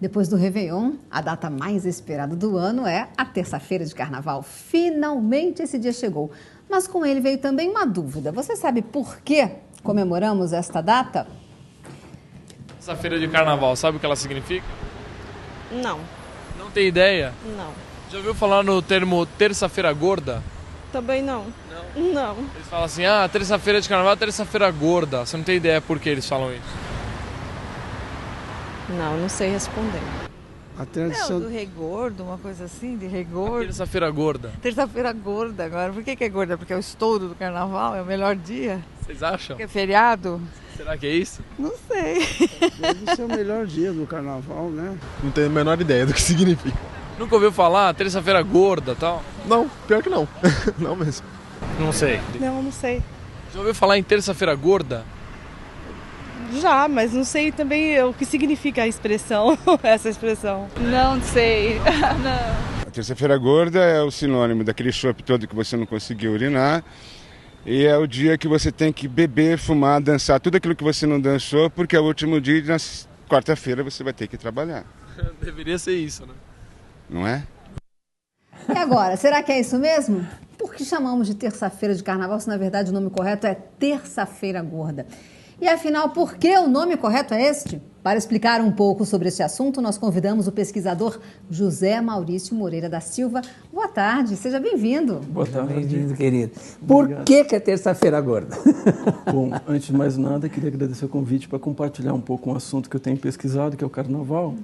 Depois do Réveillon, a data mais esperada do ano é a terça-feira de carnaval. Finalmente esse dia chegou. Mas com ele veio também uma dúvida. Você sabe por que comemoramos esta data? Terça-feira de carnaval, sabe o que ela significa? Não. Não tem ideia? Não. Já ouviu falar no termo terça-feira gorda? Também não. Não? Não. Eles falam assim, terça-feira de carnaval, terça-feira gorda. Você não tem ideia por que eles falam isso? Não sei responder. A tradição... do rei gordo, uma coisa assim, de rei gordo. Terça-feira gorda. Terça-feira gorda agora. Por que é gorda? Porque é o estouro do carnaval, é o melhor dia. Vocês acham? Porque é feriado. Será que é isso? Não sei. Deve ser o melhor dia do carnaval, né? Não tenho a menor ideia do que significa. Nunca ouviu falar terça-feira gorda e tal? Não, pior que não. Não mesmo. Não sei. Não sei. Já ouviu falar em terça-feira gorda? Já, mas não sei também o que significa a expressão, essa expressão. Não sei. Não. A terça-feira gorda é o sinônimo daquele chopp todo que você não conseguiu urinar. E é o dia que você tem que beber, fumar, dançar, tudo aquilo que você não dançou, porque é o último dia e na quarta-feira você vai ter que trabalhar. Deveria ser isso, né? Não é? E agora, será que é isso mesmo? Por que chamamos de terça-feira de carnaval se na verdade o nome correto é terça-feira gorda? E afinal, por que o nome correto é este? Para explicar um pouco sobre este assunto, nós convidamos o pesquisador José Maurício Moreira da Silva. Boa tarde, seja bem-vindo. Boa tarde. Bem-vindo, querido. Por que é terça-feira gorda? Bom, antes de mais nada, queria agradecer o convite para compartilhar um pouco um assunto que eu tenho pesquisado, que é o carnaval.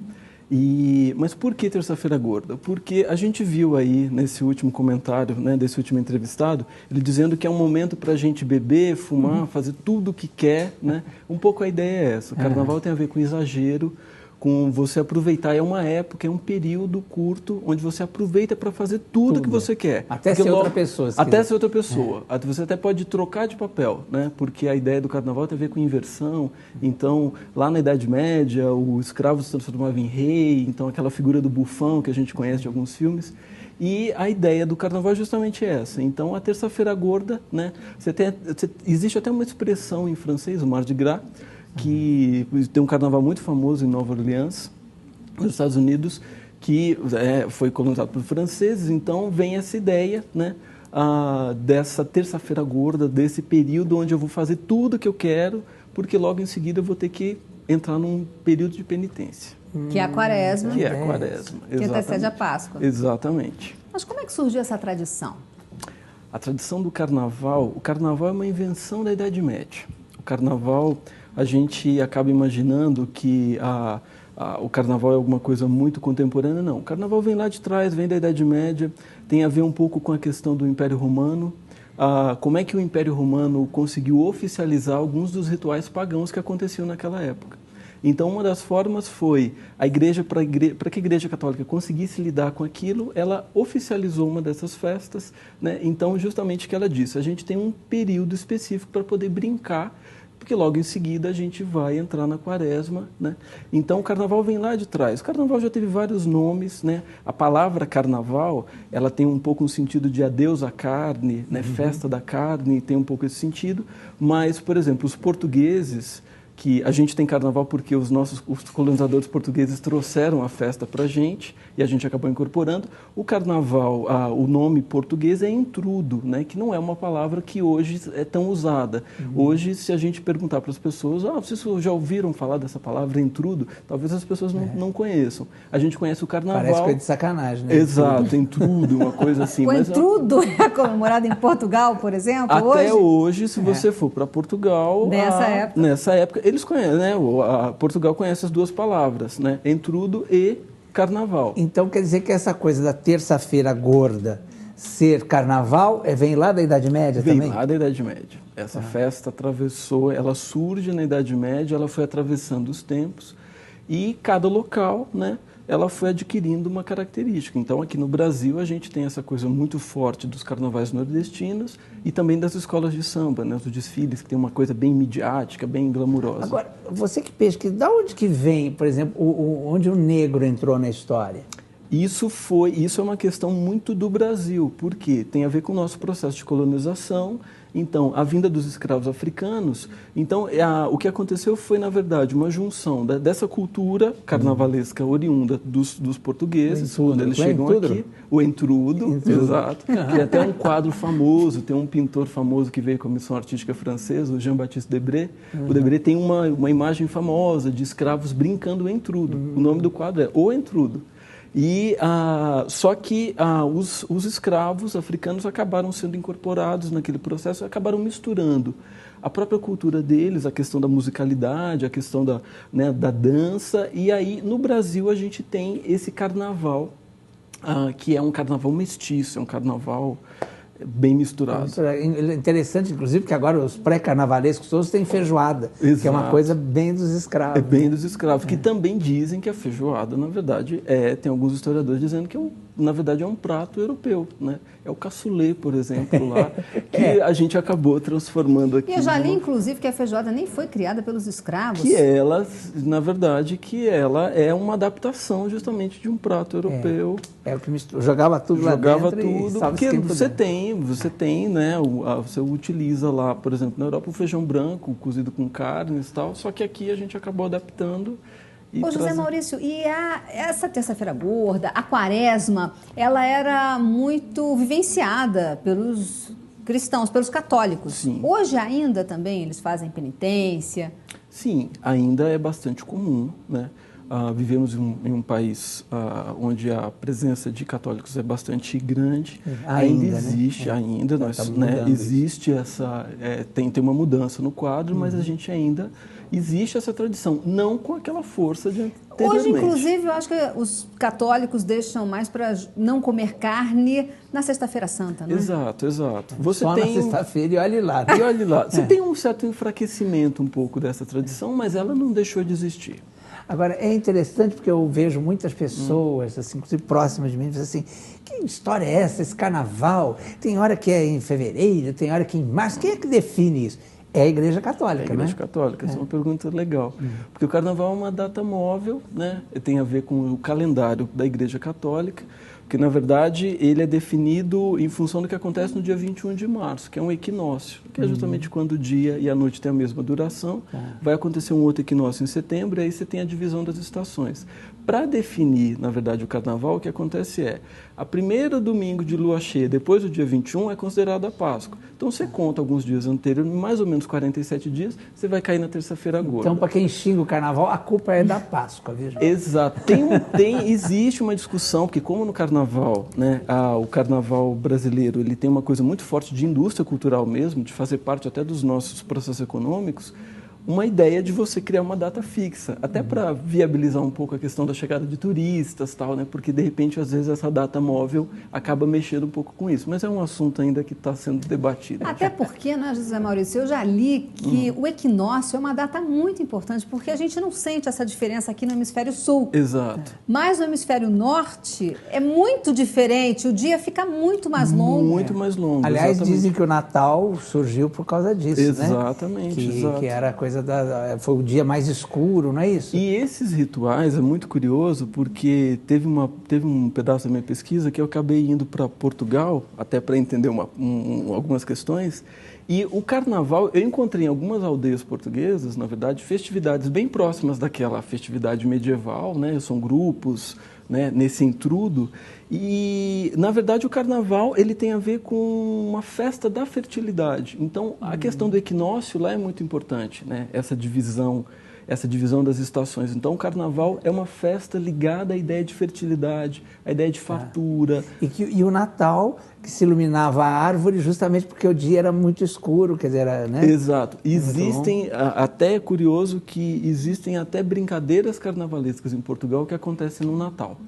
Mas por que terça-feira gorda? Porque a gente viu aí nesse último comentário, né, desse último entrevistado, ele dizendo que é um momento para a gente beber, fumar, fazer tudo o que quer, né? Um pouco a ideia é essa. O carnaval tem a ver com exagero, com você aproveitar. É uma época, é um período curto onde você aproveita para fazer tudo que você quer. Até ser outra pessoa. Até ser outra pessoa. Você até pode trocar de papel, né? Porque a ideia do carnaval tem a ver com inversão. Então, lá na Idade Média, o escravo se transformava em rei, então aquela figura do bufão que a gente conhece de alguns filmes. E a ideia do carnaval é justamente essa. Então, a terça-feira gorda, né? Existe até uma expressão em francês, o Mardi Gras, que tem um carnaval muito famoso em Nova Orleans, nos Estados Unidos, que foi colonizado por franceses. Então vem essa ideia, né, dessa terça-feira gorda, desse período onde eu vou fazer tudo que eu quero, porque logo em seguida eu vou ter que entrar num período de penitência. Que é a quaresma. Que é a quaresma, que antecede a Páscoa. Exatamente. Mas como é que surgiu essa tradição? A tradição do carnaval, o carnaval é uma invenção da Idade Média. O carnaval, a gente acaba imaginando que o carnaval é alguma coisa muito contemporânea. Não, o carnaval vem lá de trás, vem da Idade Média, tem a ver um pouco com a questão do Império Romano. Como é que o Império Romano conseguiu oficializar alguns dos rituais pagãos que aconteciam naquela época. Então, uma das formas foi a igreja, para que a Igreja Católica conseguisse lidar com aquilo, ela oficializou uma dessas festas, né? Então, justamente o que ela disse, a gente tem um período específico para poder brincar, porque logo em seguida a gente vai entrar na quaresma, né? Então o carnaval vem lá de trás. O carnaval já teve vários nomes, né? A palavra carnaval, ela tem um pouco um sentido de adeus à carne, né? Festa da carne, tem um pouco esse sentido. Mas, por exemplo, os portugueses, que a gente tem carnaval porque os colonizadores portugueses trouxeram a festa para a gente e a gente acabou incorporando. O carnaval, o nome português é intrudo, né? Que não é uma palavra que hoje é tão usada. Hoje, se a gente perguntar para as pessoas, vocês já ouviram falar dessa palavra intrudo? Talvez as pessoas não conheçam. A gente conhece o carnaval... Parece coisa de sacanagem, né? Exato, intrudo, uma coisa assim. O intrudo é comemorado em Portugal, por exemplo, até hoje, se você for para Portugal... Nessa época, eles conhecem, né? Portugal conhece as duas palavras, né? Intrudo e carnaval. Então quer dizer que essa coisa da terça-feira gorda ser carnaval vem lá da Idade Média também? Vem lá da Idade Média. Essa festa atravessou, ela surge na Idade Média, ela foi atravessando os tempos e cada local, né? Ela foi adquirindo uma característica. Então, aqui no Brasil, a gente tem essa coisa muito forte dos carnavais nordestinos e também das escolas de samba, né? Os desfiles, que tem uma coisa bem midiática, bem glamurosa. Agora, você que pesquisa, de onde que vem, por exemplo, onde o negro entrou na história? Isso é uma questão muito do Brasil, porque tem a ver com o nosso processo de colonização. Então, a vinda dos escravos africanos, então, o que aconteceu foi, na verdade, uma junção dessa cultura carnavalesca oriunda dos portugueses, quando eles chegam aqui, o entrudo, exato, que é até um quadro famoso, tem um pintor famoso que veio com a missão artística francesa, o Jean-Baptiste Debré. O Debré tem uma imagem famosa de escravos brincando o entrudo. O nome do quadro é O Entrudo. Só que os escravos africanos acabaram sendo incorporados naquele processo e acabaram misturando a própria cultura deles, a questão da musicalidade, a questão da dança. E aí, no Brasil, a gente tem esse carnaval, que é um carnaval mestiço, é um carnaval bem misturado. É interessante, inclusive, que agora os pré-carnavalescos todos têm feijoada, que é uma coisa bem dos escravos. É bem dos escravos, que também dizem que a feijoada, na verdade, tem alguns historiadores dizendo que, na verdade, é um prato europeu, né? É o cassoulet, por exemplo, lá, que a gente acabou transformando aqui. E eu já li, inclusive, que a feijoada nem foi criada pelos escravos. Que ela, na verdade, ela é uma adaptação justamente de um prato europeu. É o que jogava tudo lá dentro. Jogava tudo, porque você tem, né? Você utiliza lá, por exemplo, na Europa, o feijão branco, cozido com carnes e tal, só que aqui a gente acabou adaptando. Ô, José Maurício, e essa terça-feira gorda, a quaresma, ela era muito vivenciada pelos cristãos, pelos católicos. Sim. Hoje ainda também eles fazem penitência? Sim, ainda é bastante comum, né? Vivemos em um país onde a presença de católicos é bastante grande. Ainda existe, ainda. Existe essa... tem uma mudança no quadro, mas a gente ainda... Existe essa tradição, não com aquela força de anteriormente. Hoje, inclusive, eu acho que os católicos deixam mais para não comer carne na Sexta-feira Santa, né? Exato. Só na sexta-feira e olhe lá. Você tem um certo enfraquecimento um pouco dessa tradição, mas ela não deixou de existir. Agora, é interessante porque eu vejo muitas pessoas, assim, inclusive próximas de mim, dizem assim, que história é essa, esse carnaval? Tem hora que é em fevereiro, tem hora que é em março. Quem é que define isso? É a Igreja Católica, né? É a Igreja Católica, essa é uma pergunta legal. Porque o Carnaval é uma data móvel, né? Tem a ver com o calendário da Igreja Católica, porque, na verdade, ele é definido em função do que acontece no dia 21 de março, que é um equinócio, que é justamente quando o dia e a noite têm a mesma duração. Vai acontecer um outro equinócio em setembro, e aí você tem a divisão das estações. Para definir, na verdade, o Carnaval, o que acontece a primeira domingo de lua cheia, depois do dia 21, é considerada a Páscoa. Então, você conta alguns dias anteriores, mais ou menos 47 dias, você vai cair na terça-feira gorda. Então, para quem xinga o Carnaval, a culpa é da Páscoa, veja. Exato. Existe uma discussão, porque como no Carnaval, né, o Carnaval brasileiro, ele tem uma coisa muito forte de indústria cultural mesmo, de fazer parte até dos nossos processos econômicos, uma ideia de você criar uma data fixa, até para viabilizar um pouco a questão da chegada de turistas, tal, né? Porque, de repente, às vezes, essa data móvel acaba mexendo um pouco com isso. Mas é um assunto ainda que está sendo debatido. Até porque, né, José Maurício, eu já li que o equinócio é uma data muito importante, porque a gente não sente essa diferença aqui no hemisfério sul. Exato. Mas no hemisfério norte é muito diferente, o dia fica muito mais longo. Muito mais longo. Aliás, exatamente. Dizem que o Natal surgiu por causa disso, exatamente, né? Exato. Que era a coisa foi o dia mais escuro, não é isso? E esses rituais é muito curioso porque teve um pedaço da minha pesquisa que eu acabei indo para Portugal, até para entender algumas questões, e o Carnaval, eu encontrei em algumas aldeias portuguesas, na verdade, festividades bem próximas daquela festividade medieval, né? São grupos, né, nesse entrudo. E, na verdade, o Carnaval ele tem a ver com uma festa da fertilidade. Então, a questão do equinócio lá é muito importante, né? Essa divisão das estações. Então, o Carnaval é uma festa ligada à ideia de fertilidade, à ideia de fartura. E o Natal, que se iluminava a árvore justamente porque o dia era muito escuro, quer dizer, né? Exato. Existem, até é curioso que existem até brincadeiras carnavalescas em Portugal que acontecem no Natal.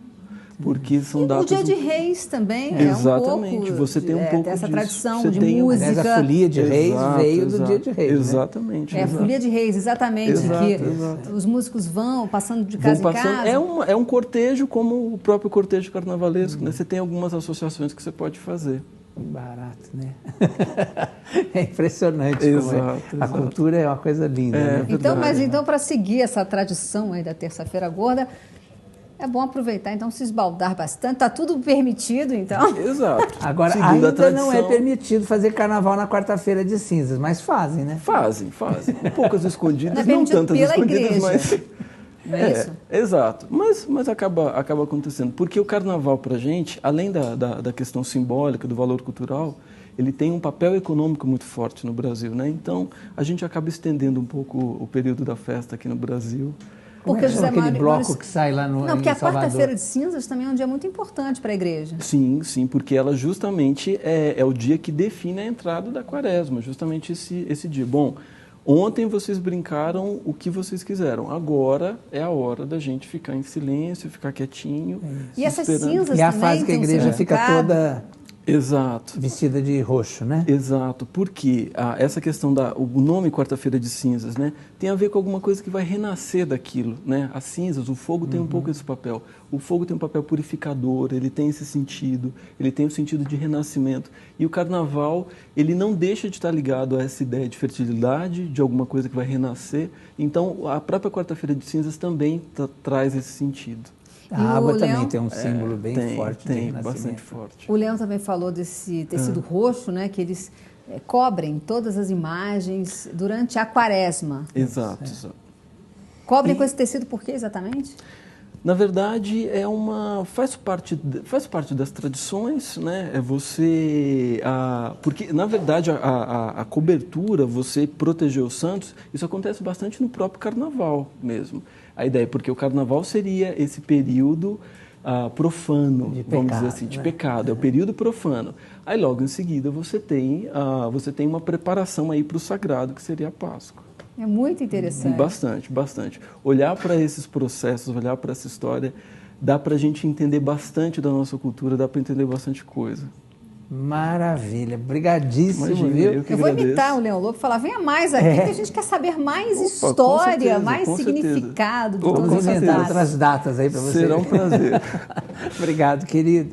Porque são datas... O Dia de Reis também exatamente. É um pouco... Você tem um pouco dessa disso. tradição você de tem música. Aliás, a Folia de Reis veio do Dia de Reis. Exatamente. Né? A Folia de Reis, exatamente. Que os músicos vão passando de casa em casa. É um cortejo como o próprio cortejo carnavalesco. Né? Você tem algumas associações que você pode fazer. Barato, né? É impressionante. Exato. A cultura é uma coisa linda. Né? Então, para seguir essa tradição aí da Terça-feira Gorda, É bom aproveitar, então, se esbaldar bastante. Está tudo permitido, então. Exato. Agora, Segundo a ainda tradição, não é permitido fazer carnaval na quarta-feira de cinzas, mas fazem, né? Fazem. Poucas escondidas, Não é não permitido tantas pela escondidas, igreja. mas... Não é isso? Exato. Mas acaba acontecendo. Porque o carnaval, para a gente, além da questão simbólica, do valor cultural, ele tem um papel econômico muito forte no Brasil, né? Então, a gente acaba estendendo um pouco o período da festa aqui no Brasil. Porque José aquele Mário, bloco que sai lá no Não, porque em a Salvador. quarta-feira de cinzas também é um dia muito importante para a igreja. Sim, porque ela justamente é o dia que define a entrada da quaresma, justamente esse dia. Bom, ontem vocês brincaram o que vocês quiseram, agora é a hora da gente ficar em silêncio, ficar quietinho. E essas esperando. cinzas E a também fase que a tem um igreja fica significado. toda Exato. vestida de roxo, né? Exato, porque essa questão o nome Quarta-feira de Cinzas, né, tem a ver com alguma coisa que vai renascer daquilo, né? As cinzas, o fogo tem um pouco esse papel. O fogo tem um papel purificador, ele tem esse sentido, ele tem o sentido de renascimento. E o carnaval, ele não deixa de estar ligado a essa ideia de fertilidade, de alguma coisa que vai renascer. Então, a própria Quarta-feira de Cinzas também traz esse sentido. A água o também Leão- tem um símbolo bem forte. de Tem, renascimento. bastante forte. O Leão também falou desse tecido roxo, né? Que eles cobrem todas as imagens durante a quaresma. Exato. Cobrem com esse tecido por quê exatamente? Na verdade, faz parte das tradições, né? Porque, na verdade, a cobertura, você proteger os santos, isso acontece bastante no próprio carnaval mesmo. A ideia, porque o carnaval seria esse período profano, De vamos pecado, dizer assim, de né? pecado, é o período profano. Aí logo em seguida você tem uma preparação aí para o sagrado, que seria a Páscoa. É muito interessante. Bastante. Olhar para esses processos, olhar para essa história, dá para a gente entender bastante da nossa cultura, dá para entender bastante coisa. Maravilha, brigadíssimo, Imagina, viu? eu que Eu vou agradeço. imitar o Leão Lobo e falar, venha mais aqui, que a gente quer saber mais Opa, história, com certeza, mais com significado de certeza. todas Vamos essas inventar datas. outras datas aí para você. Será um prazer. Obrigado, querido.